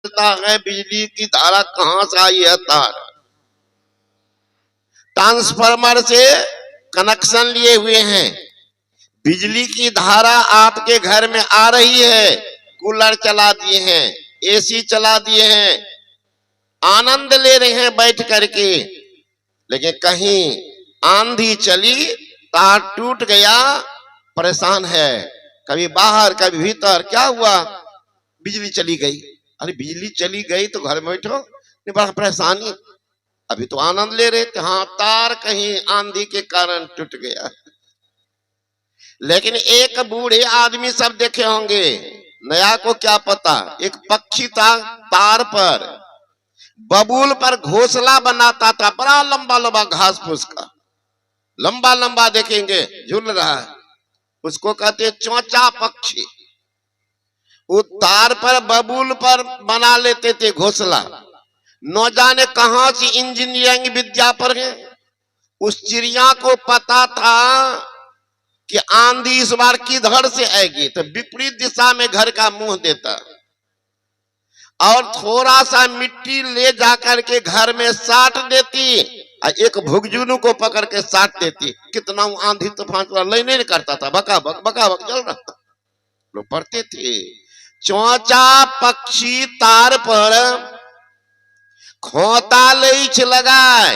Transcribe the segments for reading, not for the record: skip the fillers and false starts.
चलता है, बिजली की धारा कहां से आई है? तार ट्रांसफार्मर से कनेक्शन लिए हुए हैं, बिजली की धारा आपके घर में आ रही है, कूलर चला दिए हैं, एसी चला दिए हैं, आनंद ले रहे हैं बैठ करके। लेकिन कहीं आंधी चली, तार टूट गया, परेशान है, कभी बाहर कभी भीतर। क्या हुआ? बिजली चली गई। अरे बिजली चली गई तो घर में बैठो, नहीं बड़ा परेशानी। अभी तो आनंद ले रहे थे। हाँ, तार कहीं आंधी के कारण टूट गया। लेकिन एक बूढ़े आदमी सब देखे होंगे, नया को क्या पता, एक पक्षी था तार पर, बबूल पर घोंसला बनाता था, बड़ा लंबा लंबा घास फूस का, लंबा लंबा देखेंगे झूल रहा है, उसको कहते चौचा पक्षी। वो तार पर बबूल पर बना लेते थे घोंसला। न जाने कहां से इंजीनियरिंग विद्या पर है। उस चिड़िया को पता था कि आंधी इस बार किधर से आएगी, तो विपरीत दिशा में घर का मुंह देता और थोड़ा सा मिट्टी ले जाकर के घर में साट देती और एक भुगजुनू को पकड़ के साट देती। कितना आंधी तूफान ले नहीं करता था, बका बक चल रहा, लोग पढ़ते थे। चौचा पक्षी तार पर खोता लैछ लगाए,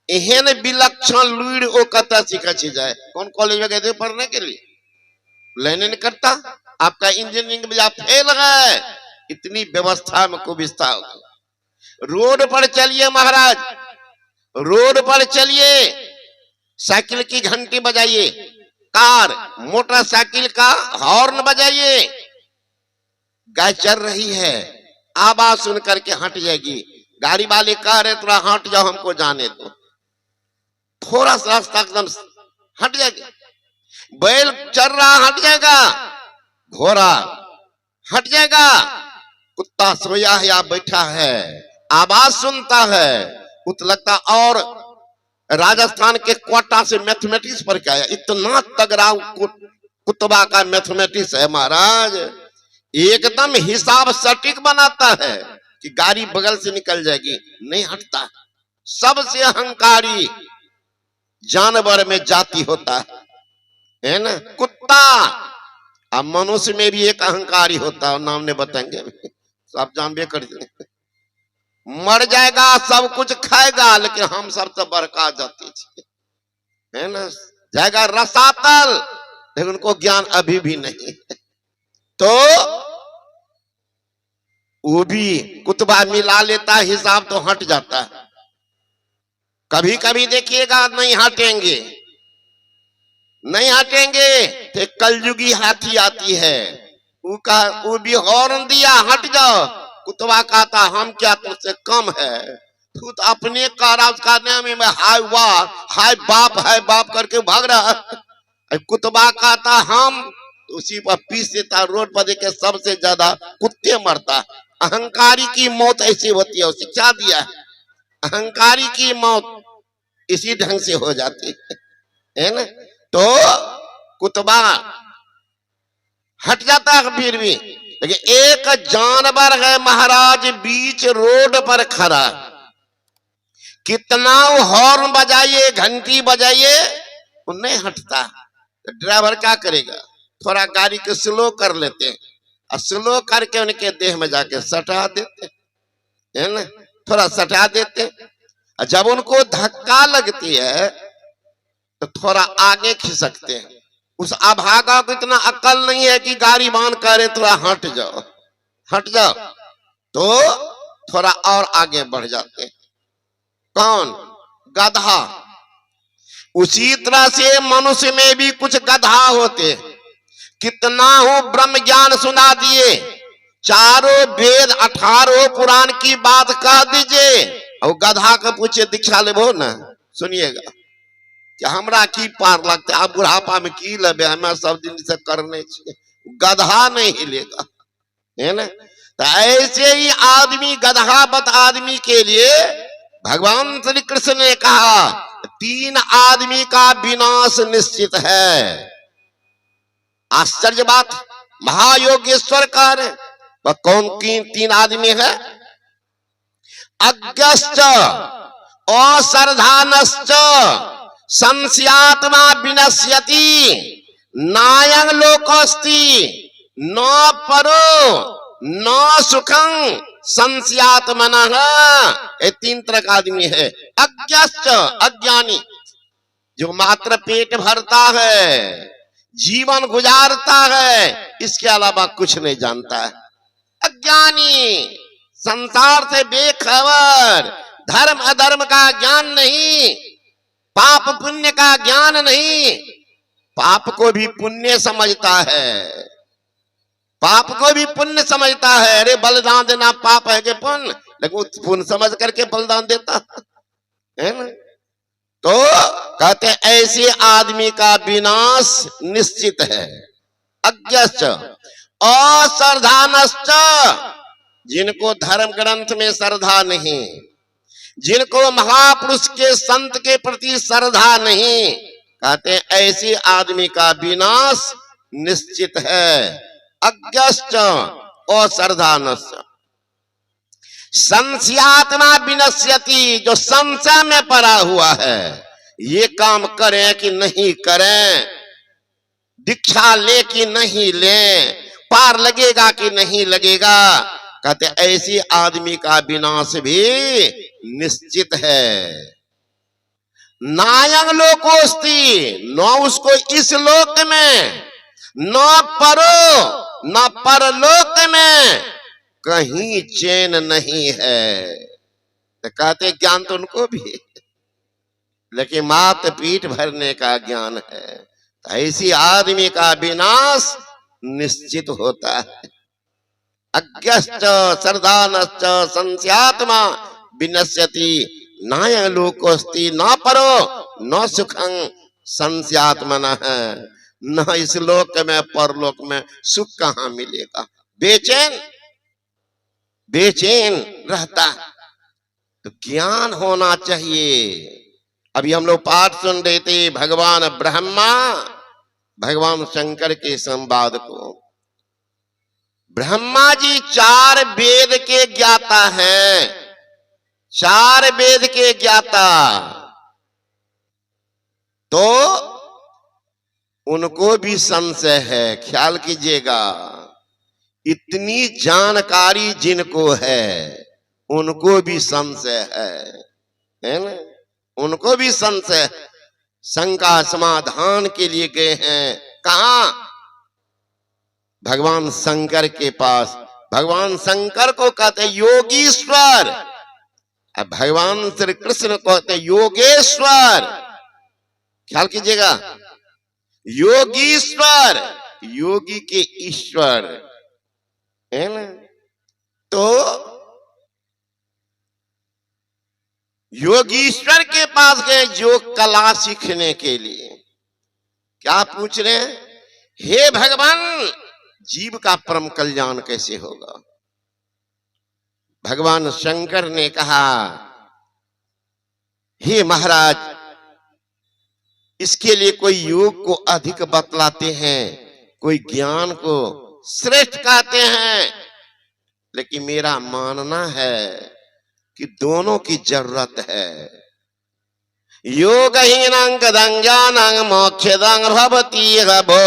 एहन विलक्षण लुड़ ओ कता सीखा जाए। कौन कॉलेज में गए थे पढ़ने के लिए? लेने नहीं करता। आपका इंजीनियरिंग में आप फेल है, इतनी व्यवस्था में कुविस्ता होगा। रोड पर चलिए महाराज, रोड पर चलिए, साइकिल की घंटी बजाइए, कार मोटरसाइकिल का हॉर्न बजाइए, गाय चल रही है, आवाज सुन करके हट जाएगी। गाड़ी वाले कह रहे थोड़ा हट जाओ, हमको जाने दो, थोड़ा सा रास्ता एकदम हट जाएगा। बैल चल रहा हट जाएगा, घोड़ा हट जाएगा, कुत्ता सोया है या बैठा है, आवाज सुनता है, कुछ लगता। और राजस्थान के कोटा से मैथमेटिक्स पर क्या है, इतना तगड़ा कुतबा का मैथमेटिक्स है महाराज, एकदम हिसाब सटीक बनाता है कि गाड़ी बगल से निकल जाएगी, नहीं हटता। सबसे अहंकारी जानवर में जाति होता है ना, कुत्ता। अब मनुष्य में भी एक अहंकारी होता है, नाम ने बताएंगे, आप जानबे कर मर जाएगा, सब कुछ खाएगा, लेकिन हम सबसे बड़का जाति है ना, जाएगा रसातल, लेकिन उनको ज्ञान अभी भी नहीं। तो वो भी कुतबा मिला लेता, हिसाब तो हट जाता है। कभी कभी देखिएगा नहीं हटेंगे, नहीं हटेंगे तो कलयुगी हाथी आती है, वो भी हॉर्न दिया, हट जाओ। कुतबा कहता हम क्या तुझसे कम है, तू तो अपने काराज करने में हाय वाह हाय बाप करके भाग रहा है। कुतबा कहता हम, उसी पर पीस देता, रोड पर देखे सबसे ज्यादा कुत्ते मरता। अहंकारी की मौत ऐसी होती है, शिक्षा दिया है, अहंकारी की मौत इसी ढंग से हो जाती है ना। तो कुतबा हट जाता है फिर भी, लेकिन एक जानवर है महाराज बीच रोड पर खड़ा, कितना हॉर्न बजाइए घंटी बजाइए वो नहीं हटता। तो ड्राइवर क्या करेगा, थोड़ा गाड़ी को स्लो कर लेते हैं और स्लो करके उनके देह में जाके सटा देते है ना, थोड़ा सटा देते। जब उनको धक्का लगती है तो थोड़ा आगे खिसकते हैं। उस अभागा को इतना अक्ल नहीं है कि गाड़ी बांध करे थोड़ा हट जाओ, हट जाओ, तो थोड़ा और आगे बढ़ जाते हैं। कौन? गधा। उसी तरह से मनुष्य में भी कुछ गधा होते, कितना हो ब्रह्म ज्ञान सुना दिए, चारों वेद 18 पुराण की बात कह दीजिए, और गधा का पूछे दीक्षा लेबो ना, सुनिएगा कि हमरा की पार लगता है, आप बुढ़ापा में की लेबे, हमें सब दिन से करने चाहिए, गधा नहीं हिलेगा, है ना। तो ऐसे ही आदमी, गधावत आदमी के लिए भगवान श्री कृष्ण ने कहा 3 आदमी का विनाश निश्चित है। आश्चर्य बात, महायोगेश्वर कार्य वह कौन तीन आदमी है? अज्ञश्च अश्रद्धानश्च संशयात्मा विनश्यति नायं लोकोस्ति न परो न सुखं संशयात्मनः। ये तीन तरह का आदमी है। अज्ञश्च अज्ञानी, जो मात्र पेट भरता है, जीवन गुजारता है, इसके अलावा कुछ नहीं जानता है। अज्ञानी, संसार से बेखबर, धर्म अधर्म का ज्ञान नहीं, पाप पुण्य का ज्ञान नहीं। पाप को भी पुण्य समझता है, पाप को भी पुण्य समझता है। अरे बलिदान देना पाप है कि पुण्य? लेकिन पुण्य समझ करके बलिदान देता है ना। तो कहते ऐसे आदमी का विनाश निश्चित है। अज्ञश्च अश्रद्धानश्च, जिनको धर्म ग्रंथ में श्रद्धा नहीं, जिनको महापुरुष के संत के प्रति श्रद्धा नहीं, कहते ऐसे आदमी का विनाश निश्चित है। अज्ञश्च अश्रद्धानश्च संशयात्मा विनश्यति, जो संशय में पड़ा हुआ है, ये काम करें कि नहीं करें, दीक्षा ले कि नहीं ले, पार लगेगा कि नहीं लगेगा, कहते ऐसी आदमी का विनाश भी निश्चित है। नायं लोकोस्ति, न उसको इस लोक में, न परो न परलोक में कहीं चैन नहीं है। तो कहते ज्ञान तो उनको भी है, लेकिन मात्र पीठ भरने का ज्ञान है। तो ऐसी आदमी का विनाश निश्चित होता है। अज्ञश्च श्रद्धानश्च संशयात्मा विनश्यति नायं लोकोस्ति न परो न सुखं संशयात्मनः। न इस लोक में परलोक में सुख कहाँ मिलेगा, बेचैन बेचैन रहता। तो ज्ञान होना चाहिए। अभी हम लोग पाठ सुन रहे थे भगवान ब्रह्मा भगवान शंकर के संवाद को। ब्रह्मा जी 4 वेद के ज्ञाता हैं, 4 वेद के ज्ञाता। तो उनको भी संशय है। ख्याल कीजिएगा, इतनी जानकारी जिनको है उनको भी संशय है ना, उनको भी संशय। शंका समाधान के लिए गए हैं कहां? भगवान शंकर के पास। भगवान शंकर को कहते योगीश्वर, अब भगवान श्री कृष्ण को कहते योगेश्वर। ख्याल कीजिएगा, योगीश्वर, योगी के ईश्वर है ना। तो योगीश्वर के पास गए योग कला सीखने के लिए। क्या पूछ रहे हैं? हे भगवान, जीव का परम कल्याण कैसे होगा? भगवान शंकर ने कहा, हे महाराज, इसके लिए कोई योग को अधिक बतलाते हैं, कोई ज्ञान को श्रेष्ठ कहते हैं, लेकिन मेरा मानना है कि दोनों की जरूरत है। योगहीनं कदं ज्ञानं मोक्षदं भवति हभो,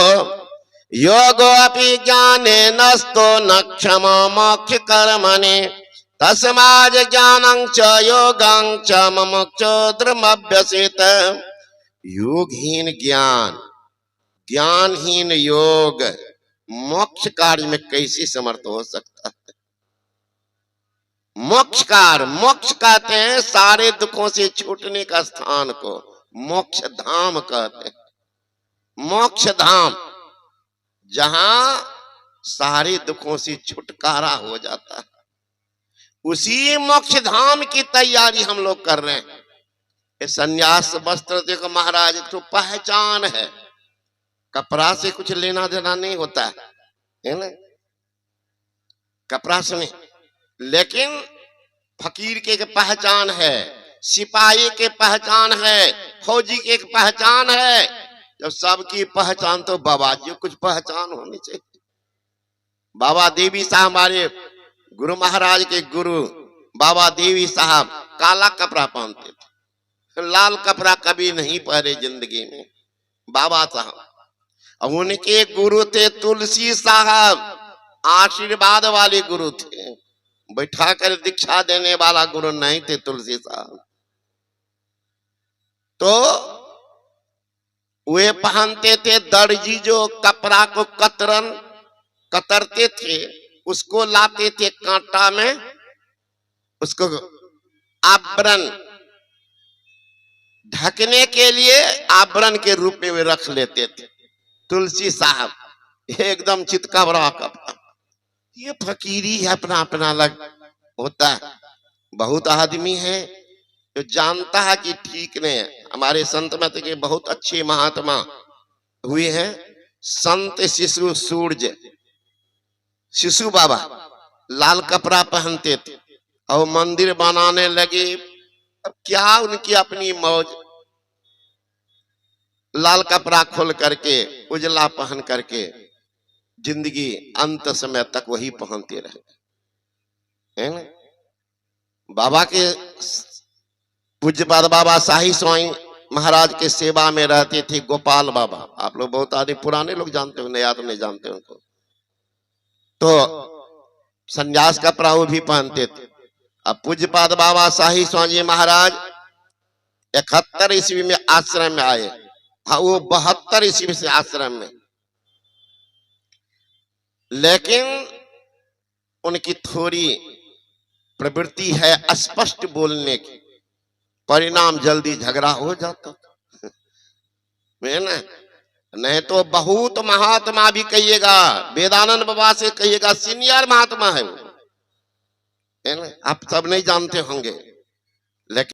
योगो अपि ज्ञानेनस्तो न क्षमा मोक्ष कर्मणि, तस्माद् ज्ञानं च योगं च मुमुक्षो धर्मभ्यसेत। योगहीन ज्ञान, ज्ञानहीन योग मोक्ष कार्य में कैसे समर्थ हो सकता है? मोक्ष कार्य, मोक्ष कहते हैं सारे दुखों से छूटने का स्थान को मोक्ष धाम कहते हैं। मोक्ष धाम, जहां सारे दुखों से छुटकारा हो जाता है, उसी मोक्ष धाम की तैयारी हम लोग कर रहे हैं। ये संन्यास वस्त्र देखो महाराज, तो पहचान है, कपड़ा से कुछ लेना देना नहीं होता है ना, कपड़ा से नहीं। लेकिन फकीर के पहचान है, सिपाही के पहचान है, फौजी के पहचान है। जब सबकी पहचान, तो बाबा जी कुछ पहचान होनी चाहिए। बाबा देवी साहब हमारे गुरु महाराज के गुरु बाबा देवी साहब काला कपड़ा पहनते थे, लाल कपड़ा कभी नहीं पहने जिंदगी में बाबा साहब। अब उनके गुरु थे तुलसी साहब, आशीर्वाद वाले गुरु थे, बैठा कर दीक्षा देने वाला गुरु नहीं थे तुलसी साहब। तो वे पहनते थे दर्जी जो कपड़ा को कतरते थे, उसको लाते थे कांटा में, उसको आवरण ढकने के लिए आवरण के रूप में वे रख लेते थे। तुलसी साहब एकदम चितकबरा कपड़ा, ये फकीरी है, अपना अपना अलग होता है। बहुत आदमी है जो जानता है कि ठीक नहीं है। हमारे संत मत के बहुत अच्छे महात्मा हुए हैं, संत शिशु सूर्य शिशु बाबा लाल कपड़ा पहनते थे और मंदिर बनाने लगे। अब क्या उनकी अपनी मौज, लाल कपड़ा खोल करके उजला पहन करके जिंदगी अंत समय तक वही पहनते रहे। बाबा के पूज्यपाद बाबा शाही स्वामी महाराज के सेवा में रहते थे गोपाल बाबा। आप लोग बहुत आदमी पुराने लोग जानते हो, नया तो नहीं जानते उनको। तो संन्यास कपड़ा वो भी पहनते थे। अब पूज्यपाद बाबा शाही स्वामी महाराज 71 ईस्वी में आश्रम में आए। हाँ, वो 72 ईस्वी से आश्रम में, लेकिन उनकी थोड़ी प्रवृत्ति है स्पष्ट बोलने की, परिणाम जल्दी झगड़ा हो जाता था ना। नहीं तो बहुत महात्मा भी कहिएगा, वेदानंद बाबा से कहिएगा, सीनियर महात्मा है वो, है ना। आप सब नहीं जानते होंगे, लेकिन